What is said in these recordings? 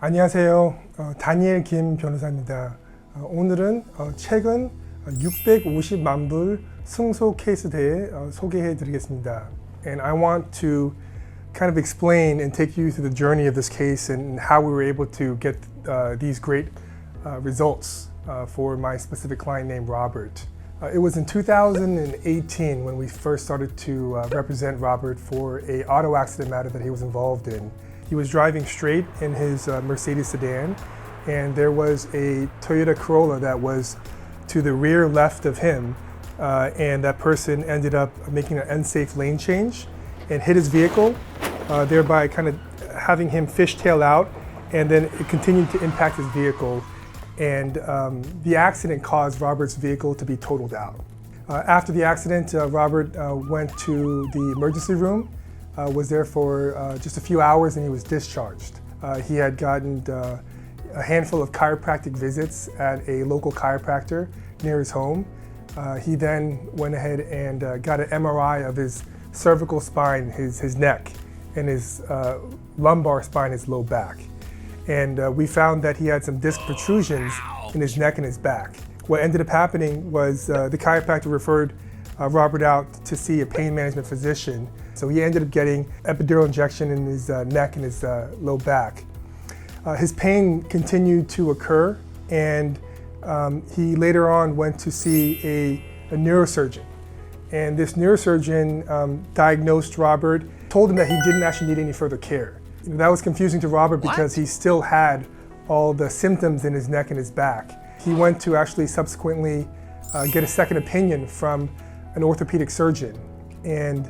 안녕하세요. 다니엘 김 변호사입니다. 오늘은 최근 650만 불 승소 케이스 대해 소개해 드리겠습니다. And I want to kind of explain and take you through the journey of this case and how we were able to get these great results for my specific client named Robert. It was in 2018 when we first started to represent Robert for an auto accident matter that he was involved in. He was driving straight in his Mercedes sedan, and there was a Toyota Corolla that was to the rear left of him, and that person ended up making an unsafe lane change and hit his vehicle, thereby kind of having him fishtail out, and then it continued to impact his vehicle. And the accident caused Robert's vehicle to be totaled out. After the accident, Robert went to the emergency room, was there for just a few hours, and he was discharged. He had gotten a handful of chiropractic visits at a local chiropractor near his home. He then went ahead and got an MRI of his cervical spine, his neck, and his lumbar spine, his low back. And we found that he had some disc protrusions in his neck and his back. What ended up happening was the chiropractor referred Robert out to see a pain management physician. So he ended up getting epidural injection in his neck and his low back. His pain continued to occur, and he later on went to see a neurosurgeon. And this neurosurgeon diagnosed Robert, told him that he didn't actually need any further care. That was confusing to Robert because he still had all the symptoms in his neck and his back. He went to actually subsequently get a second opinion from an orthopedic surgeon. And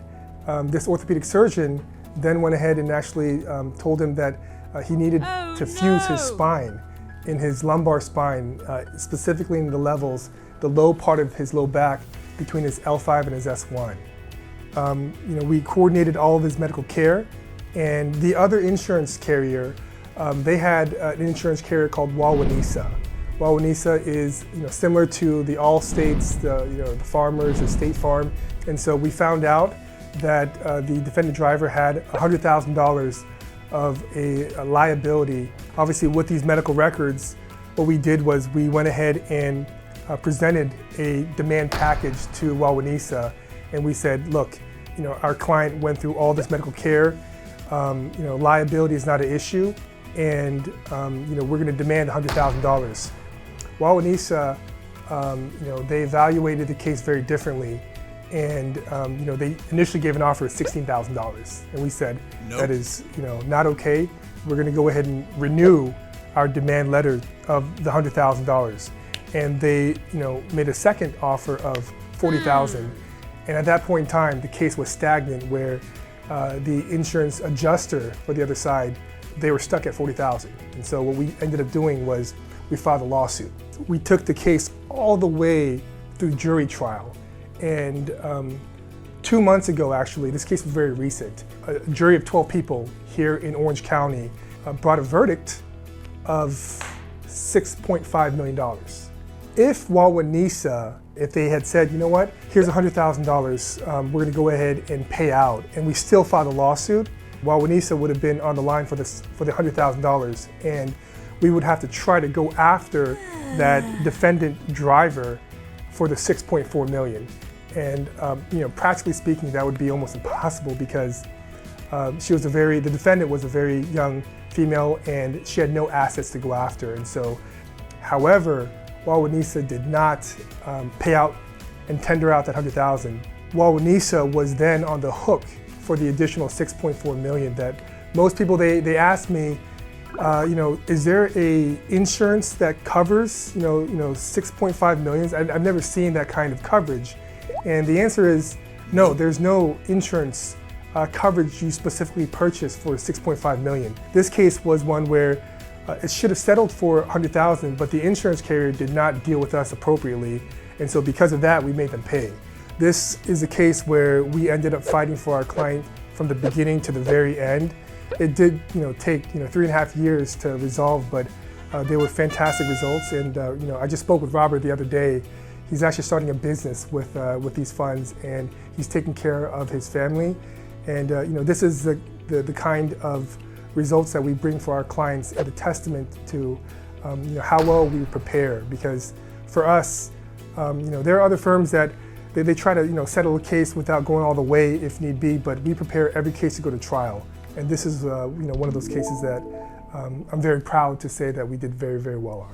this orthopedic surgeon then went ahead and actually told him that he needed to fuse his spine, in his lumbar spine, specifically in the levels, the low part of his low back between his L5 and his S1. We coordinated all of his medical care, and the other insurance carrier, they had an insurance carrier called Wawanesa. Wawanesa is similar to the Allstates, the Farmers, the State Farm, and so we found out that the defendant driver had $100,000 of a liability. Obviously, with these medical records, what we did was we went ahead and presented a demand package to Wawanesa, and we said, look, our client went through all this medical care. Liability is not an issue, and we're going to demand $100,000. Wawanesa, they evaluated the case very differently, and they initially gave an offer of $16,000, and we said that is not okay. We're going to go ahead and renew our demand letter of the $100,000, and they made a second offer of $40,000, and at that point in time, the case was stagnant where the insurance adjuster for the other side, they were stuck at $40,000. And so what we ended up doing was we filed a lawsuit. We took the case all the way through jury trial. And 2 months ago, actually, this case was very recent, a jury of 12 people here in Orange County brought a verdict of $6.5 million. If Wawanesa, if they had said, you know what, here's $100,000, we're gonna go ahead and pay out, and we still filed a lawsuit, Wawanesa would have been on the line for the $100,000, and we would have to try to go after that defendant driver for the $6.4 million. And practically speaking, that would be almost impossible because the defendant was a very young female, and she had no assets to go after. And so, however, Wawanesa did not pay out and tender out that $100,000. Wawanesa was then on the hook for the additional $6.4 million that most people, they asked me, is there a insurance that covers, $6.5 million? I've never seen that kind of coverage. And the answer is no, there's no insurance coverage you specifically purchased for $6.5 million. This case was one where it should have settled for $100,000, but the insurance carrier did not deal with us appropriately. And so because of that, we made them pay. This is a case where we ended up fighting for our client from the beginning to the very end. It did, take 3.5 years to resolve, but they were fantastic results. And I just spoke with Robert the other day. He's actually starting a business with these funds, and he's taking care of his family. And this is the kind of results that we bring for our clients is a testament to how well we prepare. Because for us, there are other firms that they try to settle a case without going all the way if need be, but we prepare every case to go to trial. And this is one of those cases that I'm very proud to say that we did very, very well on.